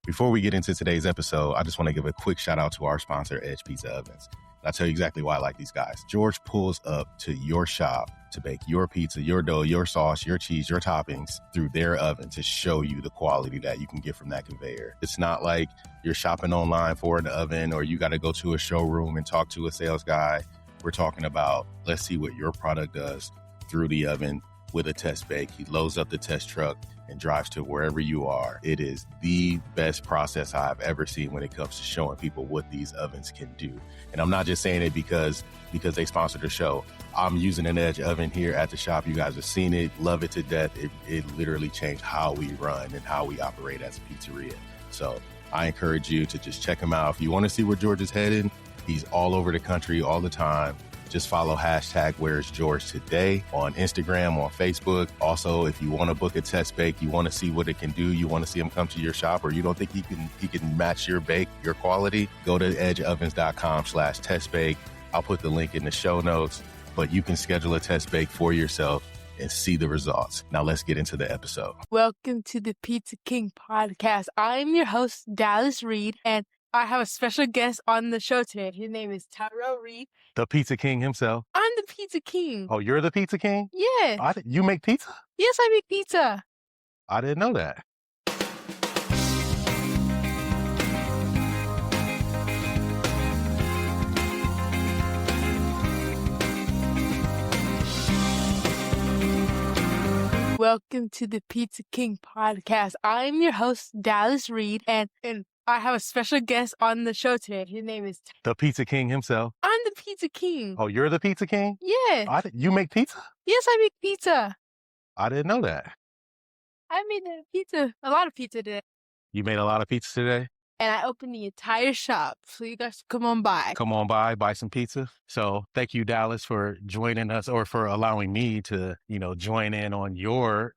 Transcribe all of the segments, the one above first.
Before we get into today's episode, I just want to give a quick shout out to our sponsor, Edge Pizza Ovens. I'll tell you exactly why I like these guys. George pulls up to your shop to bake your pizza, your dough, your sauce, your cheese, your toppings through their oven to show you the quality that you can get from that conveyor. It's not like you're shopping online for an oven or you got to go to a showroom and talk to a sales guy. We're talking about, let's see what your product does through the oven with a test bake. He loads up the test truck and drives to wherever you are. It is the best process I've ever seen when it comes to showing people what these ovens can do. And I'm not just saying it because they sponsored the show. I'm using an Edge oven here at the shop. You guys have seen it, love it to death. It literally changed how we run and how we operate as a pizzeria. So I encourage you to just check him out. If you want to see where George is heading, he's all over the country all the time. Just follow hashtag Where's George Today on Instagram, on Facebook. Also, if you want to book a test bake, you want to see what it can do, you want to see him come to your shop, or you don't think he can match your bake, your quality, go to edgeovens.com/test bake. I'll put the link in the show notes, but you can schedule a test bake for yourself and see the results. Now let's get into the episode. Welcome to the Pizza King podcast. I'm your host, Dallas Reed, and I have a special guest on the show today. His name is Tyrell Reed. The Pizza King himself. I'm the Pizza King. Oh, you're the Pizza King? Yeah. You make pizza? Yes, I make pizza. I didn't know that. Welcome to the Pizza King podcast. I'm your host, Dallas Reed, and I have a special guest on the show today. His name is The Pizza King himself. I'm the Pizza King. Oh, you're the Pizza King? Yeah. You make pizza? Yes, I make pizza. I didn't know that. I made a lot of pizza today. You made a lot of pizza today? And I opened the entire shop, so you guys come on by. Come on by, buy some pizza. So thank you, Dallas, for joining us or for allowing me to, join in on your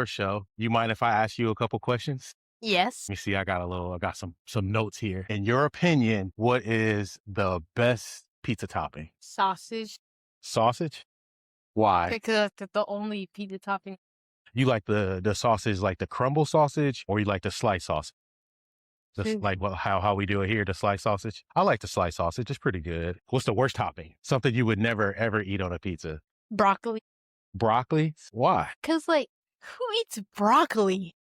show. You mind if I ask you a couple questions? Yes. Let me see. I got some notes here. In your opinion, what is the best pizza topping? Sausage. Sausage? Why? Because that's the only pizza topping. You like the sausage, like the crumble sausage, or you like the sliced sausage? How we do it here, the sliced sausage. I like the sliced sausage. It's pretty good. What's the worst topping? Something you would never, ever eat on a pizza. Broccoli. Broccoli? Why? Because, who eats broccoli?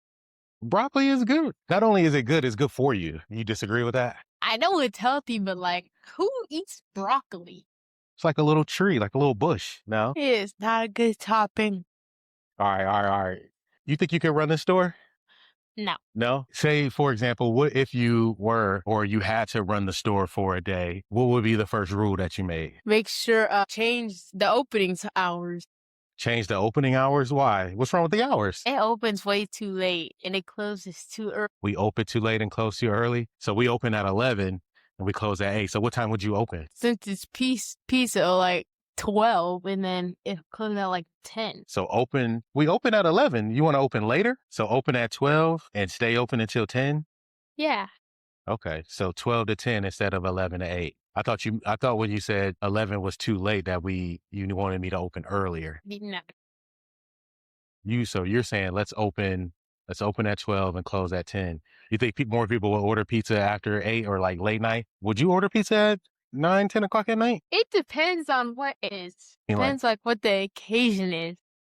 Broccoli is good. Not only is it good, it's good for you. You disagree with that? I know it's healthy, but, who eats broccoli? It's like a little tree, like a little bush. No? It is not a good topping. All right. You think you can run this store? No. No? Say, for example, what if you were or you had to run the store for a day? What would be the first rule that you made? Make sure change the opening hours. Change the opening hours? Why? What's wrong with the hours? It opens way too late and it closes too early. We open too late and close too early? So we open at 11 and we close at 8. So what time would you open? Since it's pizza, 12, and then it closes at 10. So we open at 11. You want to open later? So open at 12 and stay open until 10? Yeah. Okay. So 12 to 10 instead of 11 to 8. I thought when you said 11 was too late that you wanted me to open earlier. No. So you're saying let's open at 12 and close at 10. You think more people will order pizza after 8 or late night? Would you order pizza at 9, 10 o'clock at night? It depends on what it is. Depends what the occasion is.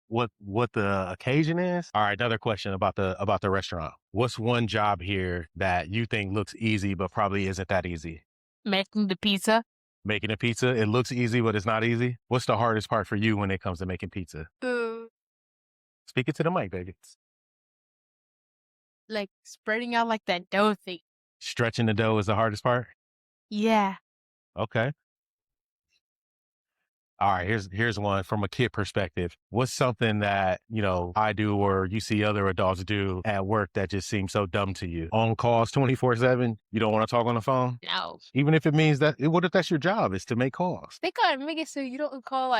What the occasion is? All right, another question about the restaurant. What's one job here that you think looks easy but probably isn't that easy? Making the pizza. Making a pizza? It looks easy, but it's not easy? What's the hardest part for you when it comes to making pizza? Speak it to the mic, baby. Spreading out that dough thing. Stretching the dough is the hardest part? Yeah. Okay. All right, here's one from a kid perspective. What's something that, I do or you see other adults do at work that just seems so dumb to you? On calls 24/7? You don't want to talk on the phone? No. Even if it means that, what if that's your job, is to make calls? They gotta make it so you don't call,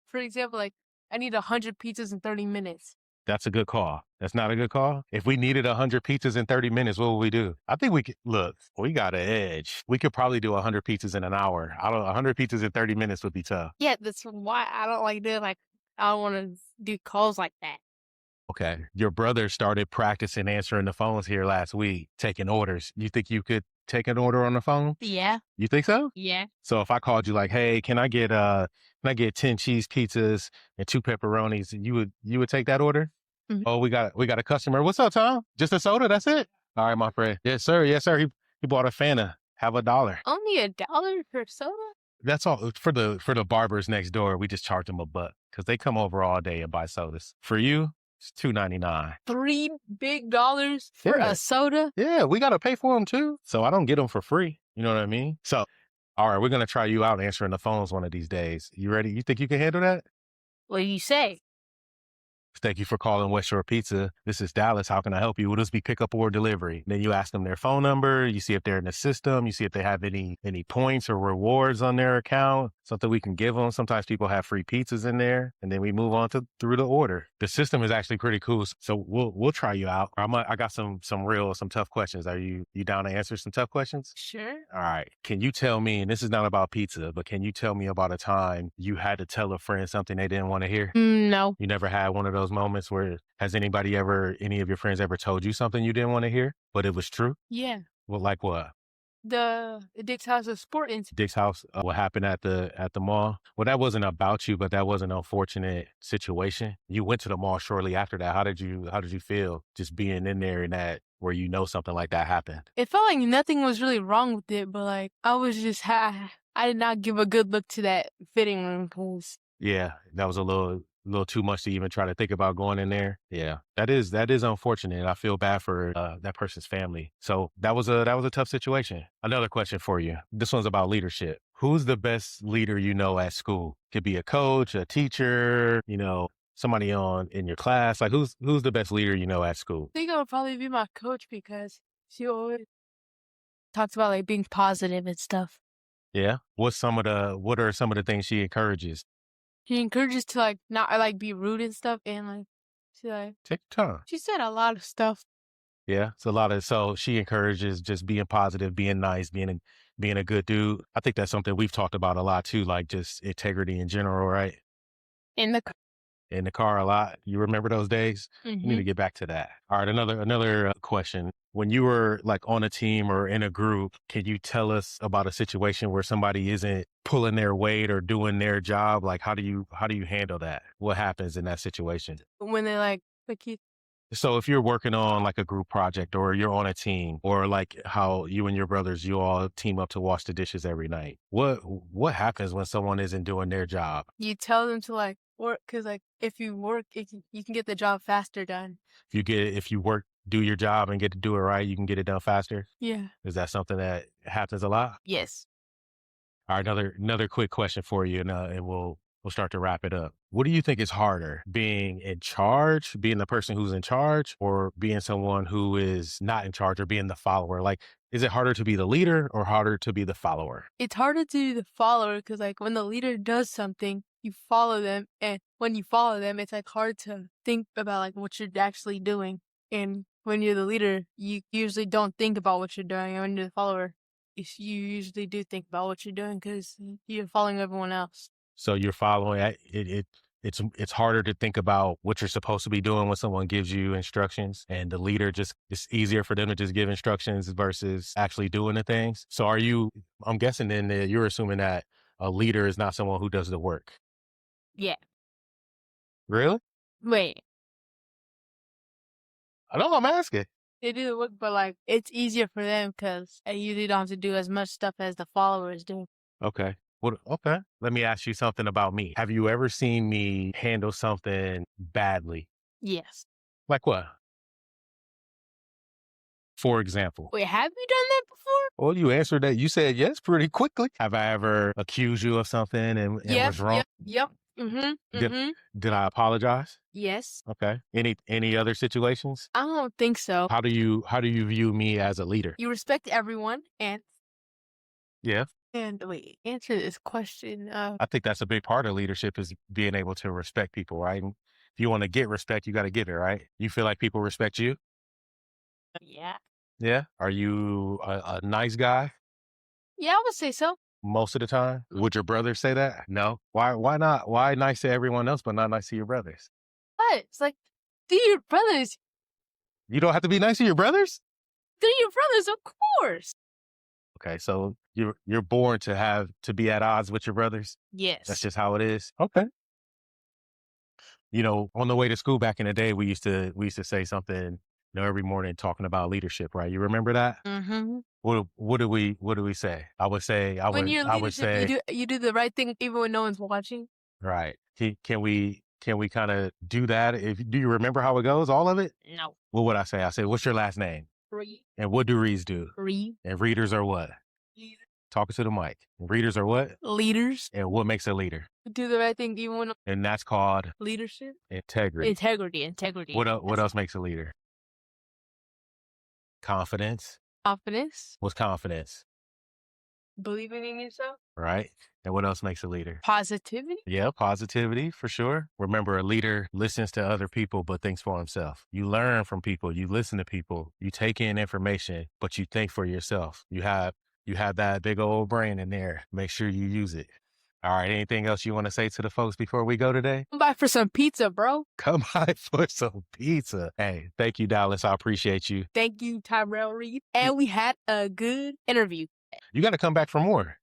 for example, I need 100 pizzas in 30 minutes. That's a good call. That's not a good call. If we needed 100 pizzas in 30 minutes, what would we do? I think we got an edge. We could probably do 100 pizzas in an hour. 100 pizzas in 30 minutes would be tough. Yeah, that's why I don't like doing I don't want to do calls like that. Okay. Your brother started practicing answering the phones here last week, taking orders. You think you could take an order on the phone? Yeah. You think so? Yeah. So if I called you like, hey, can I get 10 cheese pizzas and 2 pepperonis, you would take that order? Mhm. Oh, we got a customer. What's up, Tom? Just a soda? That's it? All right, my friend. Yes, sir. Yes, sir. He bought a Fanta. Have $1. Only $1 for soda? That's all for the barbers next door. We just charge them $1 because they come over all day and buy sodas. For you, it's $2.99. $3 big for Yeah. a soda? Yeah, we got to pay for them too. So I don't get them for free. You know what I mean? So, all right, we're going to try you out answering the phones one of these days. You ready? You think you can handle that? What do you say? Thank you for calling West Shore Pizza. This is Dallas. How can I help you? Will this be pickup or delivery? Then you ask them their phone number. You see if they're in the system. You see if they have any points or rewards on their account, something we can give them. Sometimes people have free pizzas in there, and then we move on through the order. The system is actually pretty cool. So we'll try you out. I got some tough questions. Are you down to answer some tough questions? Sure. All right. Can you tell me, and this is not about pizza, but can you tell me about a time you had to tell a friend something they didn't want to hear? No. You never had one of those moments where any of your friends ever told you something you didn't want to hear, but it was true? Yeah. Well, like what? The Dick's House of Sport incident. Dick's house, what happened at the mall? Well, that wasn't about you, but that was an unfortunate situation. You went to the mall shortly after that. How did you feel just being in there and that where something like that happened? It felt like nothing was really wrong with it, but like I was just I did not give a good look to that fitting room because Yeah, that was a little too much to even try to think about going in there. Yeah, that is unfortunate. I feel bad for that person's family. So that was a tough situation. Another question for you. This one's about leadership. Who's the best leader you know at school? Could be a coach, a teacher, somebody in your class. Like who's the best leader you know at school? I think it would probably be my coach because she always talks about like being positive and stuff. Yeah. What are some of the things she encourages? She encourages to like not like be rude and stuff, and like she like Take your time. she said a lot of stuff. Yeah, it's a lot of, so she encourages just being positive, being nice, being a good dude. I think that's something we've talked about a lot too, like just integrity in general, right? In the In the car a lot. You remember those days? We need to get back to that. All right, another question. When you were like on a team or in a group, can you tell us about a situation where somebody isn't pulling their weight or doing their job? Like how do you handle that? What happens in that situation? when they like you. So if you're working on like a group project or you're on a team or like how you and your brothers, you all team up to wash the dishes every night. What happens when someone isn't doing their job? You tell them to like work because like if you work, you can get the job faster done. If you work, do your job and get to do it right, you can get it done faster. Yeah. Is that something that happens a lot? Yes. All right, another quick question for you, and we'll start to wrap it up. What do you think is harder, being in charge, being the person who's in charge, or being someone who is not in charge or being the follower? Like, is it harder to be the leader or harder to be the follower? It's harder to be the follower because like when the leader does something, you follow them, and when you follow them, it's like hard to think about like what you're actually doing. And when you're the leader, you usually don't think about what you're doing, and when you're the follower, you usually do think about what you're doing because you're following everyone else. So you're following it. It's harder to think about what you're supposed to be doing when someone gives you instructions, and the leader it's easier for them to just give instructions versus actually doing the things. So I'm guessing then that you're assuming that a leader is not someone who does the work. Yeah. Really? Wait. I know, I'm asking. They do the work, but like it's easier for them because they usually don't have to do as much stuff as the followers do. Okay. Okay. Let me ask you something about me. Have you ever seen me handle something badly? Yes. Like what? For example. Wait, have you done that before? Well, you answered that. You said yes pretty quickly. Have I ever accused you of something and was wrong? Yep. Did I apologize? Yes. Okay. Any other situations? I don't think so. How do you view me as a leader? You respect everyone, and Yeah. and wait, answer this question. I think that's a big part of leadership is being able to respect people, right? And if you want to get respect, you got to give it, right? You feel like people respect you? Yeah. Yeah. Are you a nice guy Yeah, I would say so. most of the time? Would your brother say that? No. Why not? Why nice to everyone else, but not nice to your brothers? But it's like They're your brothers. You don't have to be nice to your brothers? They're your brothers, of course. Okay, so you're born to be at odds with your brothers? Yes. That's just how it is? Okay. You know, on the way to school back in the day, we used to say something, every morning talking about leadership, right? You remember that? Mm-hmm. What do we say? I would say, When you're leadership, you do the right thing even when no one's watching. Right. Can we kind of do that? Do you remember how it goes? All of it? No. What would I say? I say, what's your last name? Reed. And what do reads do? Read. And readers are what? Leader. Talking to the mic. And readers are what? Leaders. And what makes a leader? Do the right thing even when. And that's called Leadership. integrity. Integrity. What else makes a leader? Confidence. Confidence. What's confidence? Believing in yourself. Right. And what else makes a leader? Positivity. Yeah, positivity for sure. Remember, a leader listens to other people, but thinks for himself. You learn from people. You listen to people. You take in information, but you think for yourself. You have that big old brain in there. Make sure you use it. All right. Anything else you want to say to the folks before we go today? Come by for some pizza, bro. Come by for some pizza. Hey, thank you, Dallas. I appreciate you. Thank you, Tyrell Reed. And we had a good interview. You got to come back for more.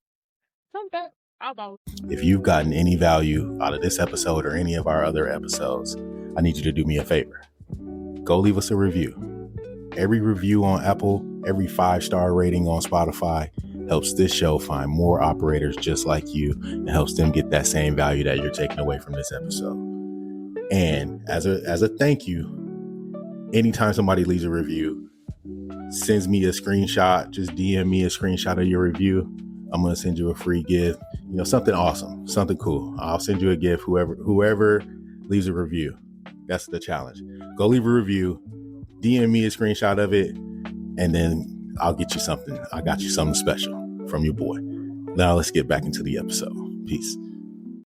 Come back. How about? If you've gotten any value out of this episode or any of our other episodes, I need you to do me a favor. Go leave us a review. Every review on Apple, every 5-star rating on Spotify helps this show find more operators just like you and helps them get that same value that you're taking away from this episode. And as a thank you, anytime somebody leaves a review, sends me a screenshot, just DM me a screenshot of your review, I'm going to send you a free gift, something awesome, something cool. I'll send you a gift, whoever leaves a review. That's the challenge. Go leave a review, DM me a screenshot of it, and then I'll get you something. I got you something special from your boy. Now let's get back into the episode. Peace.